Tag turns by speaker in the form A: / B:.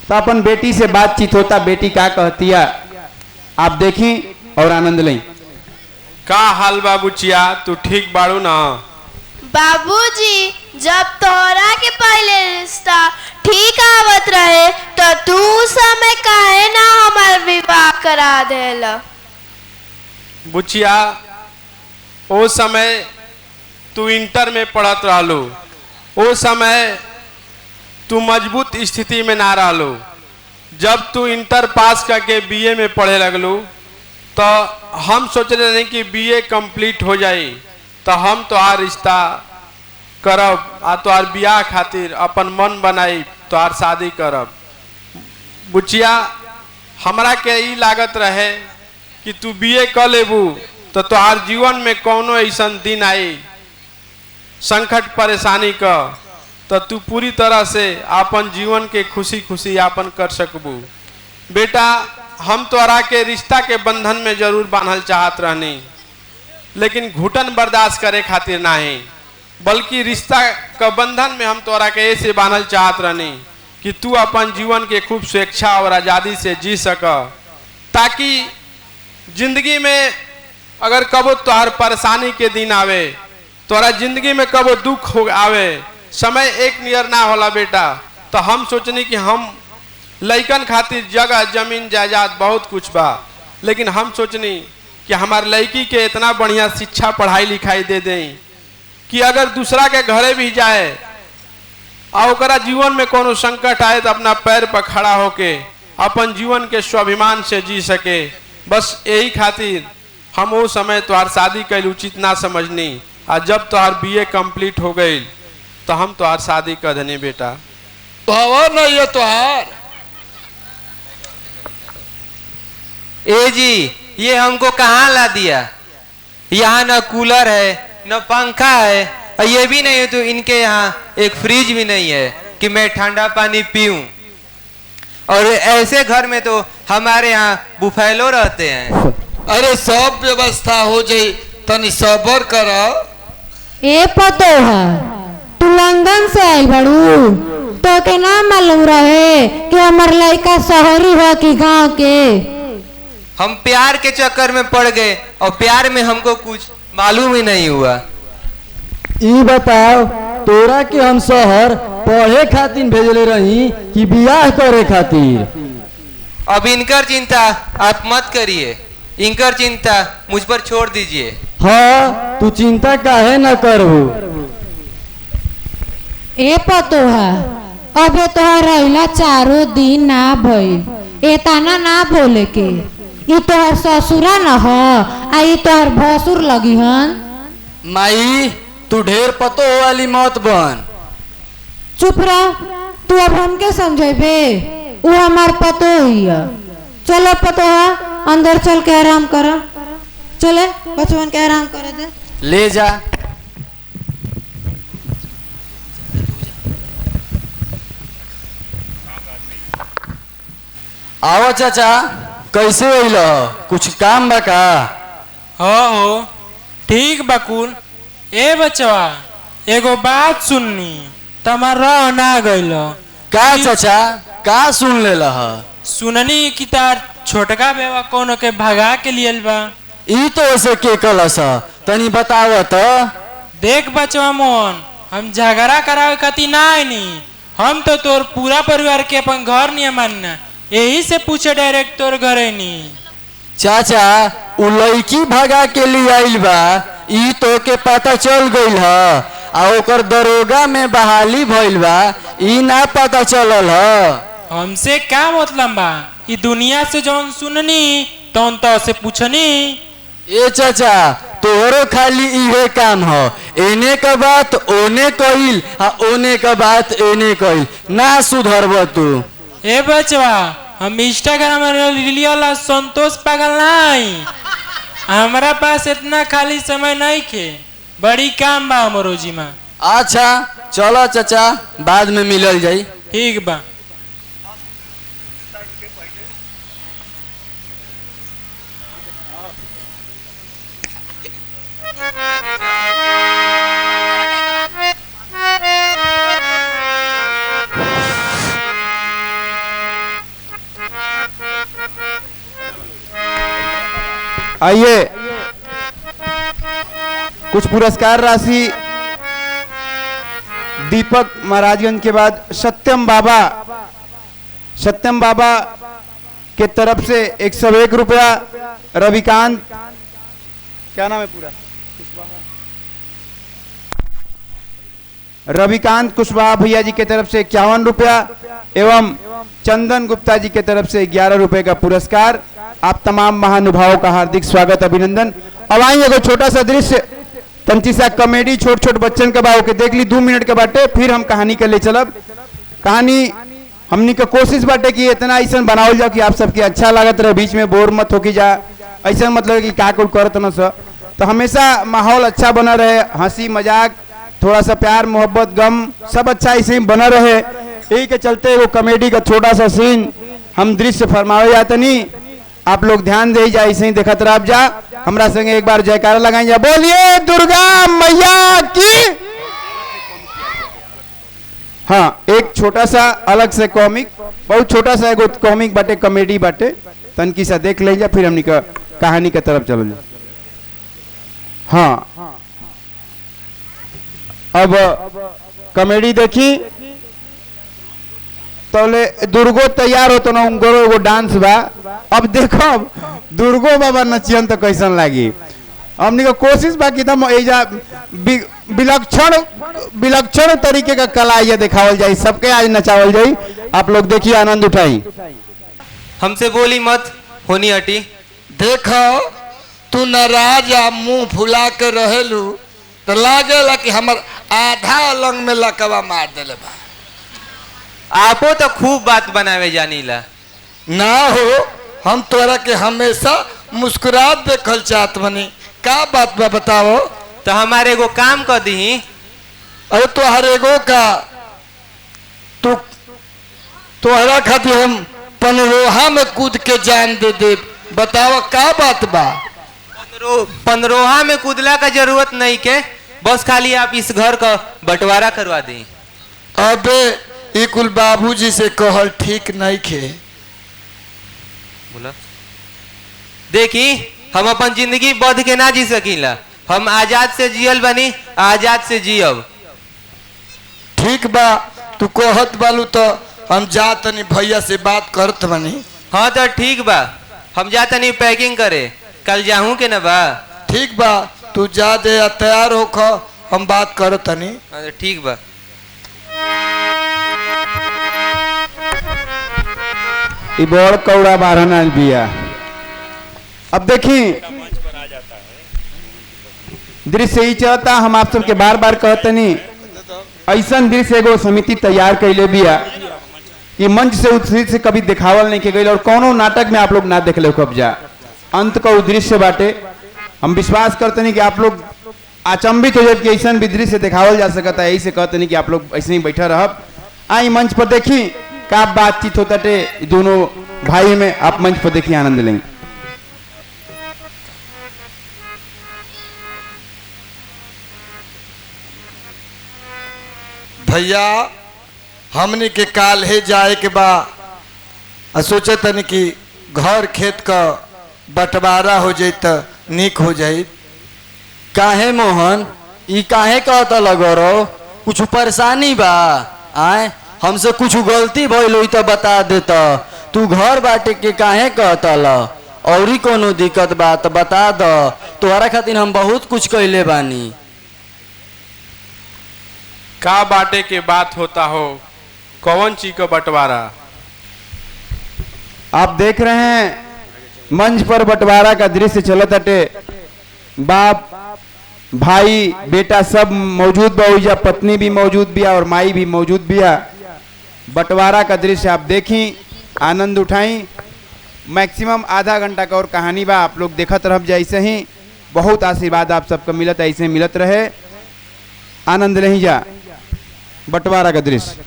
A: तो अपन बेटी से बातचीत होता, बेटी क्या कहती है आप देखें और आनंद लें।
B: का हाल बाबूचिया, तू ठीक बाड़ू ना?
C: बाबूजी, जब तोहरा के पहले रिश्ता ठीक आवत रहे तो तू समय काहे ना हमार विवाह करा देला?
B: बुचिया, ओ समय तू इंटर में पढ़त रहलो, ओ समय तू मजबूत स्थिति में ना रहलो। जब तू इंटर पास करके बीए में पढ़े लगलू तो हम सोच रहे नहीं कि बीए कंप्लीट हो जाए तो हम तोहार रिश्ता करब आ तोहार बियाह खातिर अपन मन बनाई तोहार शादी करब। बुचिया, हमरा के ई लागत रहे कि तू बीए कर लेबू तो तोहार जीवन में कौनो ऐसा दिन आई संकट परेशानी का तो तू पूरी तरह से अपन जीवन के खुशी खुशी यापन कर सकबू। बेटा, हम तोरा के रिश्ता के बंधन में जरूर बांधल चाहत रहनी, लेकिन घुटन बर्दाश्त करे खातिर नहीं, बल्कि रिश्ता का बंधन में हम तोरा के ऐसे बांधल चाहत रहनी कि तू अपन जीवन के खूब स्वेच्छा और आज़ादी से जी सक, ताकि जिंदगी में अगर कबो तोहर परेशानी के दिन आवे, तोरा जिंदगी में कबो दुख हो आवे, समय एक नियर ना होला बेटा, तो हम सोचनी कि हम लइकन खातिर जगह जमीन जायदाद बहुत कुछ बा, लेकिन हम सोचनी कि हमार लड़की के इतना बढ़िया शिक्षा पढ़ाई लिखाई दे दें कि अगर दूसरा के घरे भी जाए और ओकरा जीवन में कोनो संकट आए तो अपना पैर पर खड़ा होके अपन जीवन के स्वाभिमान से जी सके। बस यही खातिर हम वो समय तोहार शादी कैल उचित ना समझनी, और जब तोहार बीए कंप्लीट हो गई तो हम तोहार शादी कर देनी बेटा।
D: तो नहीं है तोहार?
E: ए जी, ये हमको कहाँ ला दिया? यहाँ न कूलर है न पंखा है, और ये भी नहीं है तो इनके यहाँ एक फ्रिज भी नहीं है कि मैं ठंडा पानी पीऊं। और ऐसे घर में तो हमारे यहाँ बुफेलो रहते हैं।
D: अरे सब व्यवस्था हो जाई, तनी सबर कर।
F: ए पतो है, तू लंदन से आयल बड़ू तो के ना मालूम रहे कि हमार लड़का शहरी है कि गांव के?
E: हम प्यार के चक्कर में पड़ गए और प्यार में हमको कुछ मालूम ही नहीं हुआ।
G: ई बताओ, तोरा के हम शहर पढ़े खातिर भेजले रही कि बियाह करे खातिर?
E: अब इनकर चिंता आप मत करिए, इनकर चिंता मुझ पर छोड़ दीजिए।
G: हाँ, तू चिंता काहे न करबू।
F: ए पतो है, अब तोहर रहला 4 दिन ना भइल, एतना ना बोले के। ई तोहर ससुरा न ह, आ ई तोहर भसुर लगी हन।
G: माई, तू ढेर पतो वाली मत बन।
F: चुप रह, तू अब हमके समझेबे? वो हमार पतो ही है। चलो पतो है, अंदर चल के आराम कर। चले बचवन के आराम करे दे।
G: ले जा। आओ चाचा, कैसे होइल? कुछ काम बा का?
H: हो ठीक बकुल। ए बचवा, एगो बात सुननी, तमार रह ना गइल।
G: का चाचा, का सुन लेला ह?
H: सुननी कि तार छोटका बेवा कोनो के भगा के लियल बा।
G: ई तो ऐसे के कलस, तनी बताव त।
H: देख बचवा मोहन, हम झगड़ा करावे खातिर ना आईनी, हम तो तोर पूरा परिवार के अपन घर नहीं मानना, यही से पूछे डायरेक्ट तोर घरे नी।
G: चाचा, उ लड़की भगा के लिए आइल बा, ई तो के पता चल गइल ह, आ ओकर दरोगा में बहाली भइल बा, ई ना पता चलल ह।
H: हमसे क्या मतलब बा? ई दुनिया से जौन सुननी तौन तो से पूछनी।
G: ए चाचा, तोहरो खाली इहे काम ह, एने का बात ओने कइल, आ ओने का बात एने कइल, ना सुधरब तू।
H: ए बचवा, हम इंस्टाग्राम में लिलियाला संतोष पागल नहीं, हमारा पास इतना खाली समय नहीं खे, बड़ी काम बा हमरो जी में।
G: अच्छा चलो चाचा, बाद में मिलल जाई।
H: ठीक बा।
A: आइए कुछ पुरस्कार राशि दीपक महाराजगंज के बाद सत्यम बाबा के तरफ से 101 रुपया, रविकांत, क्या नाम है पूरा, रविकांत कुशवाहा भैया जी के तरफ से 51 रुपया एवं चंदन गुप्ता जी के तरफ से 11 रुपए का पुरस्कार। आप तमाम महानुभावों का हार्दिक स्वागत अभिनंदन। अब आइए छोटा सा दृश्य तंची सा कॉमेडी छोट छोट बच्चन के बाबू के देख ली 2 मिनट के बाटे, फिर हम कहानी के ले चलब। कहानी हमनी का कोशिश बाटे कि इतना ऐसा बनावल जाओ कि आप सबके अच्छा लागत रहे, बीच में बोर मत हो की जा, ऐसा मतलब कि का कुल करत न स, तो हमेशा माहौल अच्छा बना रहे, हंसी मजाक, थोड़ा सा प्यार मोहब्बत गम सब अच्छा ऐसे ही बना रहे। यही के चलते वो कॉमेडी का छोटा सा सीन हम दृश्य फरमावे जाते नहीं, आप लोग ध्यान दे जा, ऐसे ही देखत रह जा। हमरा संगे एक बार जयकारा लगाई जा, बोलिए दुर्गा मैया की। हाँ, एक छोटा सा अलग से कॉमिक, बहुत छोटा सा एगो कॉमिक बाटे, कॉमेडी बाटे, तनकी सा देख ले जा, फिर हमनी का कहानी के तरफ चलो जा। हाँ, अब कॉमेडी देखी तोले दुर्गो तैयार हो तो ना उनको एगो डांस बा। अब देखो दुर्गो बाबा नचियन तो कैसन लागी। हमनी का कोशिश बा कि एकदम एजा विलक्षण तरीके का कला ये दिखावल जाए, सबके आज नचावल जाए। आप लोग देखिए, आनंद उठाई।
E: हमसे बोली मत, होनी हटी।
D: देखो तू नाराज आ मुंह फुला के रहेलू तो लागेला कि हमर आधा अलंग में लकवा मार देले बा।
E: आपो तो खूब बात बनावे जानीला।
D: ना हो, हम तोरा के हमेशा मुस्कुरात देखल चाहत बनी। का बात बा बताओ।
E: तो हमारे एगो काम कर दी।
D: अरे तोहर एगो का तोहरा खातिर हम पनरोहा में कूद के जान दे दे। बताओ का बात बा।
E: पंद्रोहा में कूदला का जरूरत नहीं के, बस खाली आप इस घर का बंटवारा करवा दें।
D: अबे ई कुल बाबूजी से कहल ठीक नहीं खे।
E: बोला देखी, हम अपन जिंदगी बध के ना जी सकीला, हम आजाद से जियल बनी, आजाद से जियब।
D: ठीक बा, तू कहत बालू तो हम जात नहीं, भैया से बात करत बनी।
E: हाँ तो ठीक बा, हम जाता नहीं पैकिंग करे, कल जाऊं के ना बा।
D: ठीक बा, तू जा दे, तैयार होख, हम बात करत नहीं।
E: ठीक बा।
A: बड़ कौड़ा 12 आल बिया। अब देखी दृश्य ही चलता, हम आप सबके बार बार कहते नहीं, ऐसा दृश्य एगो समिति तैयार कैले बिया कि मंच से उस से कभी दिखावल नहीं के गई, और कोनो नाटक में आप लोग ना देख ले कब्जा अंत का उदृश्य बाटे। हम विश्वास करते नहीं कि आप लोग अचंभित हो जाए कि ऐसा भी दृश्य दिखावल जा सकता है। यही से कहते नहीं कि आप लोग ऐसे ही बैठा रह। आई मंच पर देखी का बातचीत होता टे दोनों भाई में, आप मंच पर देखिए, आनंद लेंगे।
D: भैया हमने के काल है जाए के बा, सोचे तनी कि घर खेत का बंटवारा हो जाए तो निक हो जाए।
G: काहे मोहन, ई काहे कहता लगो रो, कुछ परेशानी बा? आए हमसे कुछ गलती भइल हुई तो बता देता। तू घर बाटे के काहे कहता ल, औरी कोनो दिक्कत बा तो बता द, तोहरा खातिर हम बहुत कुछ कहले बानी।
B: का बाटे के बात होता हो, कौन चीज का बंटवारा?
A: आप देख रहे हैं मंच पर बंटवारा का दृश्य चलत अटे। बाप भाई बेटा सब मौजूद बा, पत्नी भी मौजूद बिया और माई भी मौजूद बिया। बंटवारा का दृश्य आप देखी, आनंद उठाई। मैक्सिमम आधा घंटा का और कहानी बा, आप लोग देखत रह जाए। ऐसे ही बहुत आशीर्वाद आप सबको मिलत, ऐसे मिलत रहे, आनंद नहीं जा। बंटवारा का दृश्य